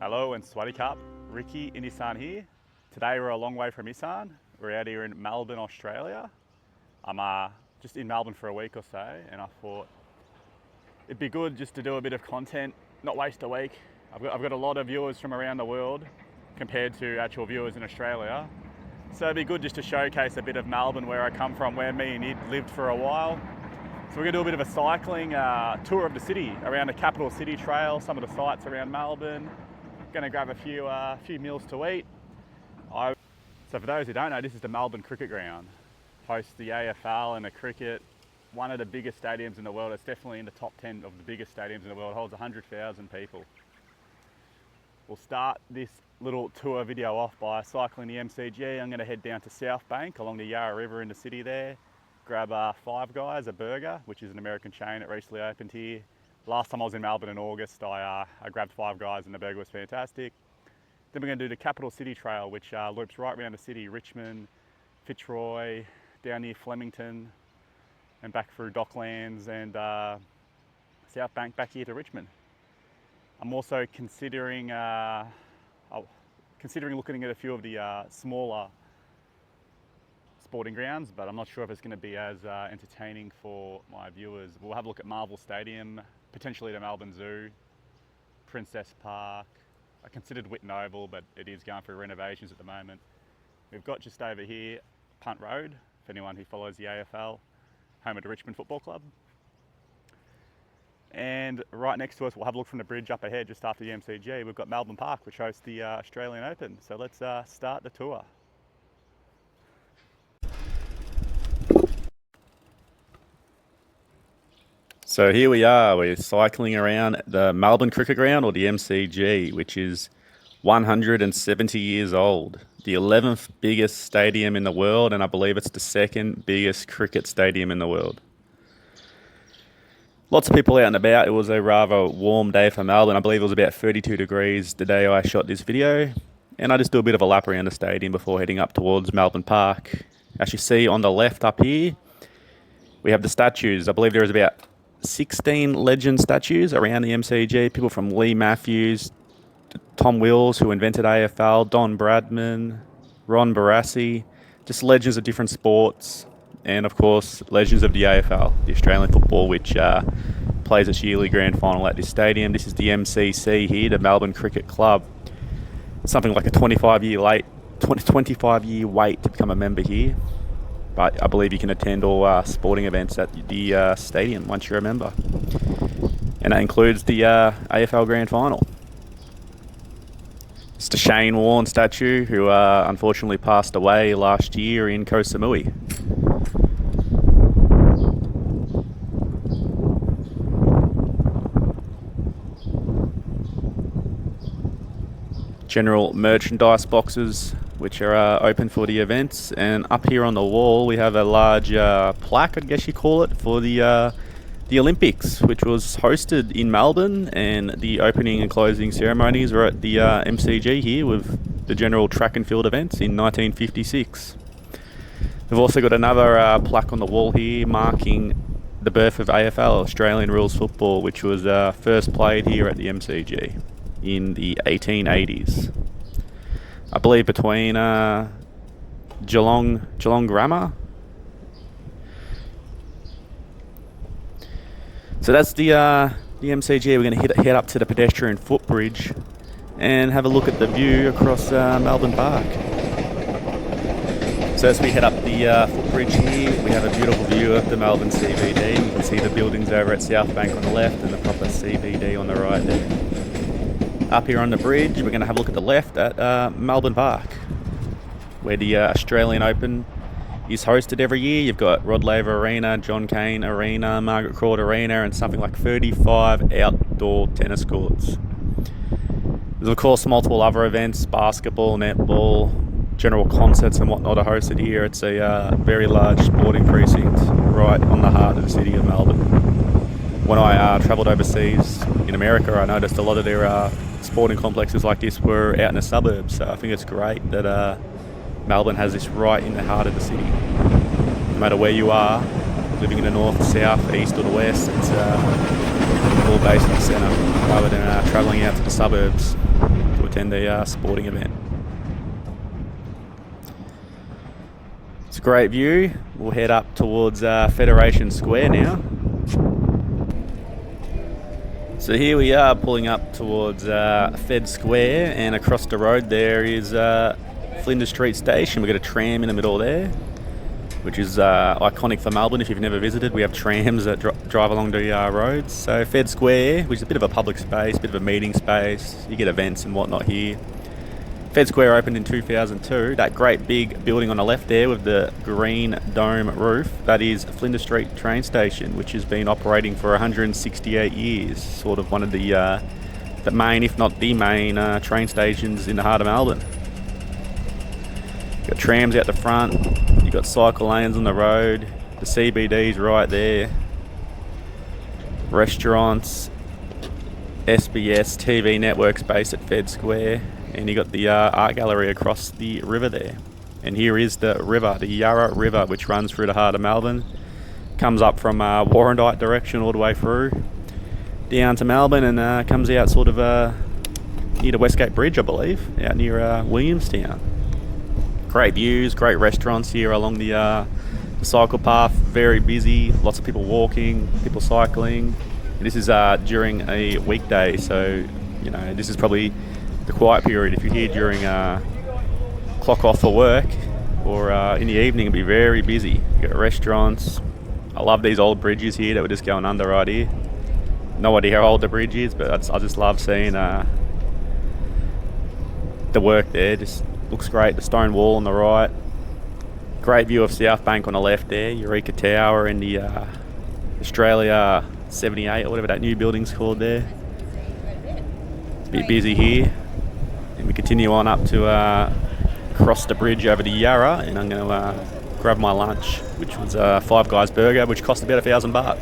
Hello and Swaddy Cup, Ricky and Isaan here. Today we're a long way from Isaan. We're out here in Melbourne, Australia. I'm just in Melbourne for a week or so, and I thought it'd be good just to do a bit of content, not waste a week. I've got a lot of viewers from around the world compared to actual viewers in Australia. So it'd be good just to showcase a bit of Melbourne, where I come from, where me and Id lived for a while. So we're gonna do a bit of a cycling tour of the city, around the capital city trail, some of the sites around Melbourne. Gonna grab a few meals to eat. So for those who don't know, this is the Melbourne Cricket Ground. Hosts the AFL and the cricket. One of the biggest stadiums in the world. It's definitely in the top 10 of the biggest stadiums in the world. It holds 100,000 people. We'll start this little tour video off by cycling the MCG. I'm gonna head down to South Bank along the Yarra River in the city there. Grab Five Guys, a burger, which is an American chain that recently opened here. Last time I was in Melbourne in August, I grabbed Five Guys and the burger was fantastic. Then we're going to do the Capital City Trail, which loops right around the city, Richmond, Fitzroy, down near Flemington, and back through Docklands and South Bank back here to Richmond. I'm also considering looking at a few of the smaller sporting grounds, but I'm not sure if it's going to be as entertaining for my viewers. We'll have a look at Marvel Stadium, potentially the Melbourne Zoo, Princess Park. I considered Whitten Oval, but it is going through renovations at the moment. We've got just over here Punt Road, for anyone who follows the AFL, home of the Richmond Football Club. And right next to us, we'll have a look from the bridge up ahead just after the MCG. We've got Melbourne Park, which hosts the Australian Open. So let's start the tour. So here we are, we're cycling around the Melbourne Cricket Ground, or the MCG, which is 170 years old. The 11th biggest stadium in the world, and I believe it's the second biggest cricket stadium in the world. Lots of people out and about. It was a rather warm day for Melbourne. I believe it was about 32 degrees the day I shot this video. And I just do a bit of a lap around the stadium before heading up towards Melbourne Park. As you see on the left up here, we have the statues. I believe there is about 16 legend statues around the MCG. People from Lee Matthews, Tom Wills, who invented AFL, Don Bradman, Ron Barassi, just legends of different sports, and of course legends of the AFL, the Australian football, which plays its yearly grand final at this stadium. This is the MCC here, the Melbourne Cricket Club. Something like a 25-year wait to become a member here. But I believe you can attend all sporting events at the stadium once you're a member. And that includes the AFL Grand Final. It's the Shane Warne statue, who unfortunately passed away last year in Koh Samui. General merchandise boxes, which are open for the events, and up here on the wall we have a large plaque, I guess you call it, for the Olympics, which was hosted in Melbourne, and the opening and closing ceremonies were at the MCG here with the general track and field events in 1956. We've also got another plaque on the wall here marking the birth of AFL, Australian Rules Football, which was first played here at the MCG in the 1880s. I believe between Geelong Grammar. So that's the MCG. We're going to head up to the pedestrian footbridge and have a look at the view across Melbourne Park. So as we head up the footbridge here, we have a beautiful view of the Melbourne CBD. You can see the buildings over at South Bank on the left and the proper CBD on the right there. Up here on the bridge, we're going to have a look at the left at Melbourne Park, where the Australian Open is hosted every year. You've got Rod Laver Arena, John Cain Arena, Margaret Court Arena, and something like 35 outdoor tennis courts. There's of course multiple other events, basketball, netball, general concerts and whatnot are hosted here. It's a very large sporting precinct right on the heart of the city of Melbourne. When I travelled overseas in America, I noticed a lot of their sporting complexes like this were out in the suburbs. So I think it's great that Melbourne has this right in the heart of the city. No matter where you are, living in the north, the south, east or the west, it's all based in the centre rather than travelling out to the suburbs. attend a sporting event. It's a great view. We'll head up towards Federation Square now. So here we are pulling up towards Fed Square, and across the road there is Flinders Street Station. We've got a tram in the middle there, which is iconic for Melbourne. If you've never visited, we have trams that drive along the roads. So Fed Square, which is a bit of a public space, a bit of a meeting space. You get events and whatnot here. Fed Square opened in 2002. That great big building on the left there with the green dome roof, that is Flinders Street train station, which has been operating for 168 years. Sort of one of the main, if not the main, train stations in the heart of Melbourne. You've got trams out the front, you've got cycle lanes on the road, the CBD's right there, restaurants, SBS TV network space at Fed Square, and you got the art gallery across the river there. And here is the river, the Yarra River, which runs through the heart of Melbourne. Comes up from Warrandyte direction all the way through down to Melbourne, and comes out sort of near the Westgate Bridge, I believe, out near Williamstown. Great views, great restaurants here along the cycle path. Very busy, lots of people walking, people cycling. And this is during a weekday, so you know this is probably the quiet period. If you're here during clock off for work or in the evening, it'll be very busy. You got restaurants. I love these old bridges here that we're just going under right here. No idea how old the bridge is, but I just love seeing the work there. Just looks great. The stone wall on the right. Great view of South Bank on the left there. Eureka Tower and the Australia 78 or whatever that new building's called there. It's a bit busy here. And we continue on up to cross the bridge over the Yarra, and I'm going to grab my lunch, which was a Five Guys burger, which cost about $1,000.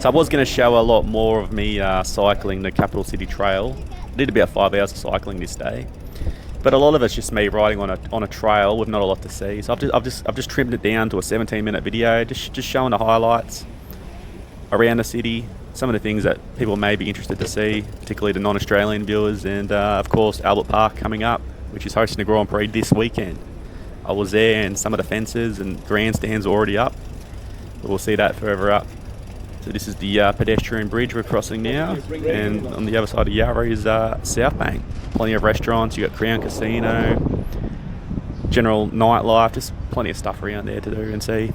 So I was going to show a lot more of me cycling the Capital City Trail. I did about 5 hours of cycling this day, but a lot of it's just me riding on a trail with not a lot to see. So I've just trimmed it down to a 17-minute video, just showing the highlights around the city. Some of the things that people may be interested to see, particularly the non-Australian viewers, and of course Albert Park coming up, which is hosting the Grand Prix this weekend. I was there, and some of the fences and grandstands are already up, but we'll see that further up. So this is the pedestrian bridge we're crossing now, and on the other side of Yarra is South Bank. Plenty of restaurants. You got Crown Casino, general nightlife, just plenty of stuff around there to do and see.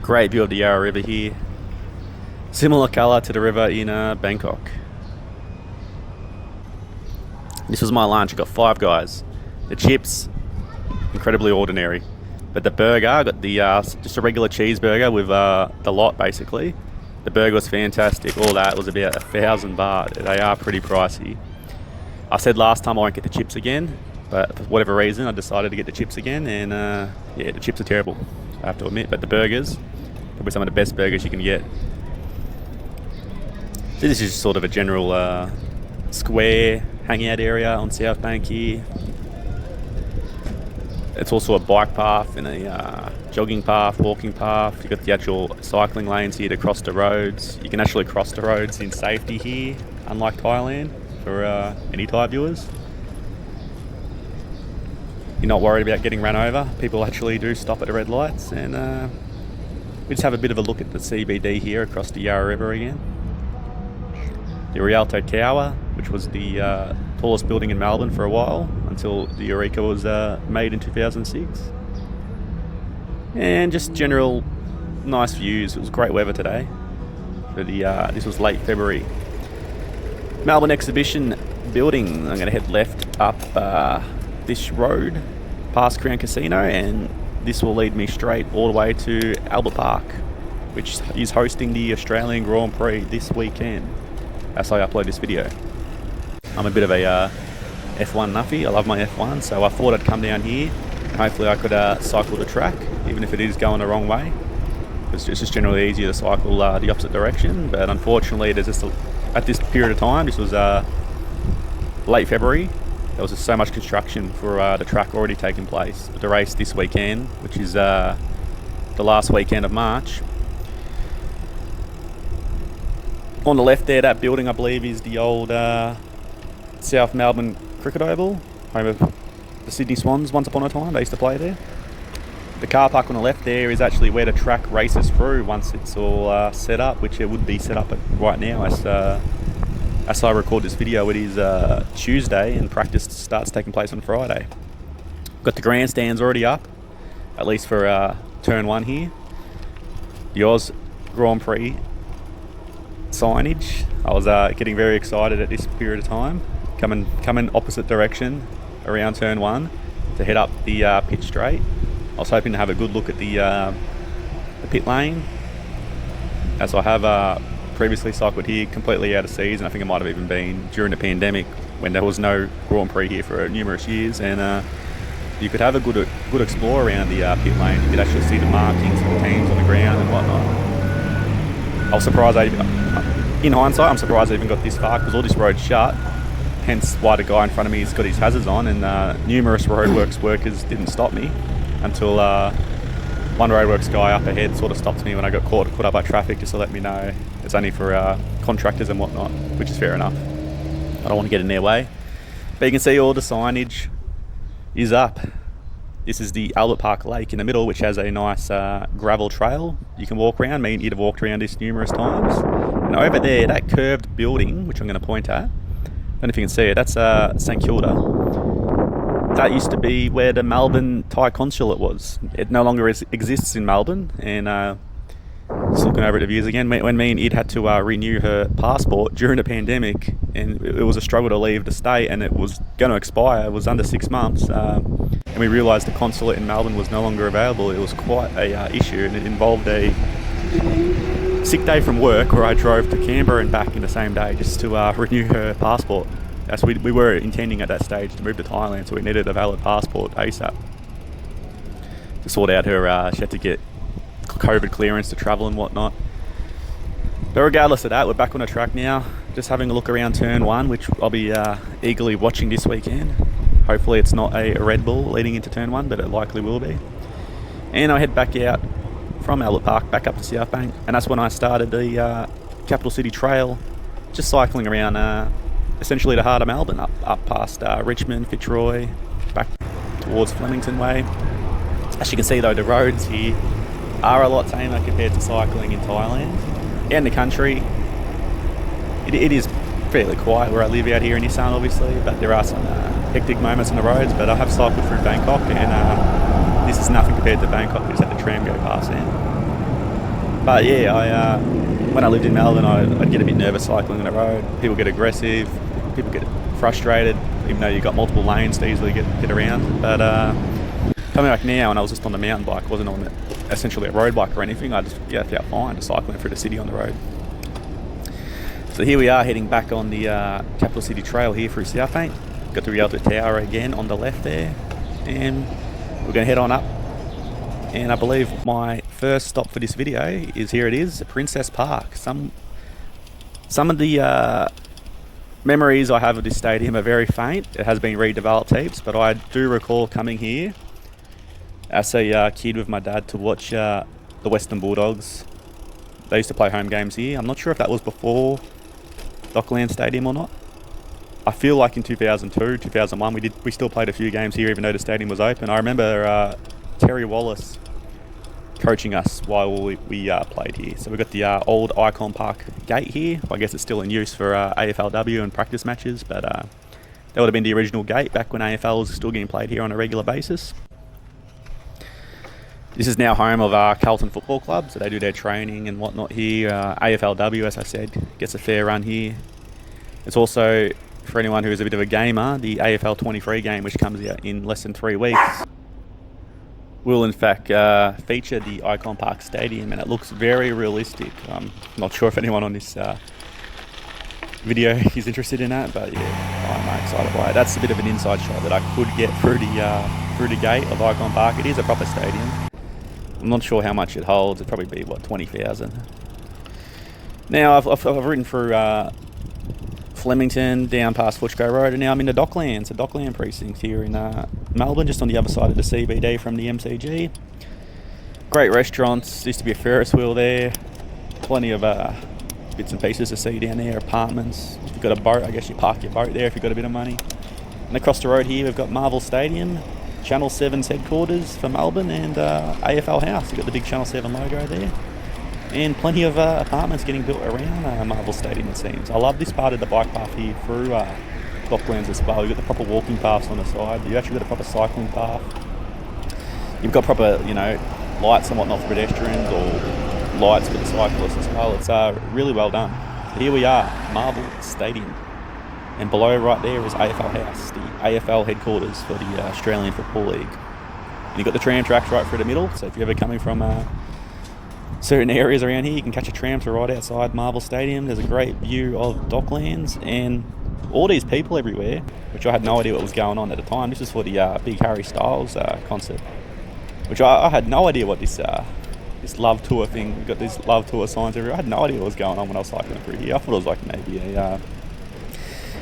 Great view of the Yarra River here. Similar colour to the river in Bangkok. This was my lunch. I got Five Guys. The chips, incredibly ordinary, but the burger, I got the just a regular cheeseburger with the lot basically. The burger was fantastic. All that was about $1,000. They are pretty pricey. I said last time I won't get the chips again, but for whatever reason I decided to get the chips again, and yeah, the chips are terrible, I have to admit, but the burgers, probably some of the best burgers you can get. This is just sort of a general square hangout area on South Bank here. It's also a bike path and a jogging path, walking path. You've got the actual cycling lanes here to cross the roads. You can actually cross the roads in safety here, unlike Thailand, for any Thai viewers. You're not worried about getting run over. People actually do stop at the red lights, and we just have a bit of a look at the CBD here across the Yarra River again. The Rialto Tower, which was the tallest building in Melbourne for a while, until the Eureka was made in 2006. And just general nice views. It was great weather today. For the this was late February. Melbourne Exhibition Building. I'm going to head left up this road past Crown Casino, and this will lead me straight all the way to Albert Park, which is hosting the Australian Grand Prix this weekend as I upload this video. I'm a bit of a F1 nuffy. I love my F1, so I thought I'd come down here and hopefully I could cycle the track, even if it is going the wrong way. It's just generally easier to cycle the opposite direction, but unfortunately there's just at this period of time, this was late February, there was just so much construction for the track already taking place. But the race this weekend, which is the last weekend of March, on the left there, that building I believe is the old South Melbourne Cricket Oval, home of the Sydney Swans once upon a time. They used to play there. The car park on the left there is actually where the track races through once it's all set up, which it would be set up right now as I record this video. It is Tuesday and practice starts taking place on Friday. Got the grandstands already up, at least for turn 1 here. The Oz Grand Prix signage. I was getting very excited at this period of time, coming opposite direction around turn 1 to head up the pit straight. I was hoping to have a good look at the pit lane, as I have previously cycled here completely out of season. I think it might have even been during the pandemic when there was no Grand Prix here for numerous years, and you could have a good explore around the pit lane. You could actually see the markings of the teams on the ground and whatnot. I was surprised, in hindsight, I'm surprised I even got this far because all this road's shut, hence why the guy in front of me has got his hazards on, and numerous roadworks workers didn't stop me until one roadworks guy up ahead sort of stopped me when I got caught up by traffic, just to let me know it's only for contractors and whatnot, which is fair enough. I don't want to get in their way. But you can see all the signage is up. This is the Albert Park Lake in the middle, which has a nice gravel trail you can walk around. Me and you'd have walked around this numerous times. And over there, that curved building, which I'm going to point at, I don't know if you can see it, that's St Kilda. That used to be where the Melbourne Thai consulate was. It no longer exists in Melbourne, and just looking over at the views again, when me and Id had to renew her passport during the pandemic, and it was a struggle to leave the state, and it was going to expire. It was under 6 months, and we realised the consulate in Melbourne was no longer available. It was quite a issue, and it involved a sick day from work where I drove to Canberra and back in the same day just to renew her passport. As we were intending at that stage to move to Thailand, so we needed a valid passport ASAP to sort out her. She had to get COVID clearance to travel and whatnot. But regardless of that, we're back on the track now, just having a look around turn 1, which I'll be eagerly watching this weekend. Hopefully it's not a Red Bull leading into turn 1, but it likely will be. And I head back out from Albert Park back up to South Bank, and that's when I started the Capital City Trail, just cycling around essentially the heart of Melbourne, up past Richmond, Fitzroy, back towards Flemington Way. As you can see though, the roads here are a lot tamer compared to cycling in Thailand. Out in the country, it is fairly quiet where I live out here in Isaan, obviously, but there are some hectic moments on the roads. But I have cycled through Bangkok, and this is nothing compared to Bangkok. We just had the tram go past now. But yeah, when I lived in Melbourne, I'd get a bit nervous cycling on the road. People get aggressive, people get frustrated, even though you've got multiple lanes to easily get around. But coming back now, and I was just on the mountain bike, wasn't on essentially a road bike or anything. I just felt fine just cycling through the city on the road. So here we are heading back on the Capital City Trail here through South Bank. Got the Rialto Tower again on the left there, and we're going to head on up. And I believe my first stop for this video is here. It is Princess Park. Some of the memories I have of this stadium are very faint. It has been redeveloped heaps, but I do recall coming here as a kid with my dad to watch the Western Bulldogs. They used to play home games here. I'm not sure if that was before Dockland Stadium or not. I feel like in 2002, 2001, we still played a few games here even though the stadium was open. I remember Terry Wallace coaching us while we played here. So we've got the old Icon Park gate here. I guess it's still in use for AFLW and practice matches, but that would have been the original gate back when AFL was still getting played here on a regular basis. This is now home of Carlton Football Club, so they do their training and whatnot here. AFLW, as I said, gets a fair run here. It's also, for anyone who is a bit of a gamer, the AFL 23 game, which comes out in less than 3 weeks, will in fact feature the Icon Park Stadium, and it looks very realistic. I'm not sure if anyone on this video is interested in that, but yeah, I'm excited by it. That's a bit of an inside shot that I could get through the gate of Icon Park. It is a proper stadium. I'm not sure how much it holds. It'd probably be, 20,000. Now, I've ridden through Flemington, down past Footscray Road, and now I'm in the Docklands, the Dockland precinct here in Melbourne, just on the other side of the CBD from the MCG. Great restaurants. Used to be a Ferris wheel there. Plenty of bits and pieces to see down there. Apartments. If you've got a boat, I guess you park your boat there if you've got a bit of money. And across the road here, we've got Marvel Stadium, Channel 7's headquarters for Melbourne, and AFL House. You've got the big Channel 7 logo there. And plenty of apartments getting built around Marvel Stadium, it seems. I love this part of the bike path here through Docklands as well. You've got the proper walking paths on the side. You've actually got a proper cycling path. You've got proper, lights and whatnot for pedestrians, or lights for the cyclists as well. It's really well done. Here we are, Marvel Stadium. And below right there is AFL House, the AFL headquarters for the Australian Football League. And you've got the tram tracks right through the middle, so if you're ever coming from certain areas around here, you can catch a tram to right outside Marvel Stadium. There's a great view of Docklands and all these people everywhere, which I had no idea what was going on at the time. This is for the big Harry Styles concert, which I had no idea what this love tour thing. We've got these love tour signs everywhere. I had no idea what was going on when I was cycling through here. I thought it was like maybe a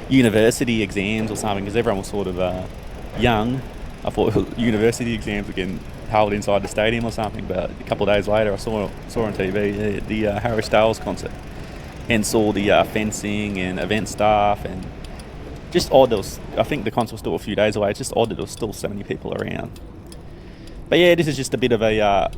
university exams or something, because everyone was sort of young. I thought university exams were getting held inside the stadium or something, but a couple of days later I saw on TV the Harry Styles concert, and saw the fencing and event staff, and just odd. I think the concert was still a few days away. It's just odd that there was still so many people around. But yeah, this is just a bit of a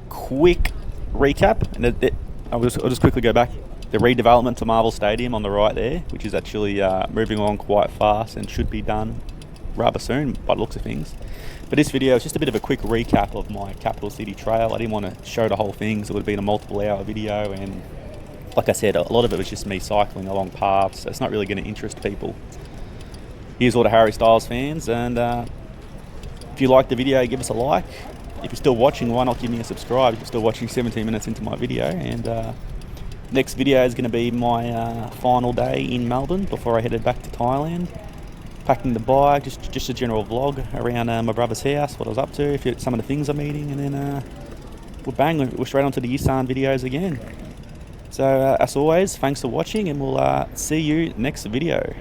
quick recap, and I'll just quickly go back. The redevelopment to Marvel Stadium on the right there, which is actually moving along quite fast and should be done rather soon by the looks of things. But this video is just a bit of a quick recap of my capital city trail. I didn't want to show the whole thing, so it would have been a multiple hour video, and like I said, a lot of it was just me cycling along paths, so it's not really going to interest people. Here's all the Harry Styles fans, and if you liked the video, give us a like. If you're still watching, why not give me a subscribe if you're still watching 17 minutes into my video. And next video is going to be my final day in Melbourne before I headed back to Thailand. Packing the bike, just a general vlog around my brother's house, what I was up to, some of the things I'm eating, and then we're straight onto the Isaan videos again. So as always, thanks for watching, and we'll see you next video.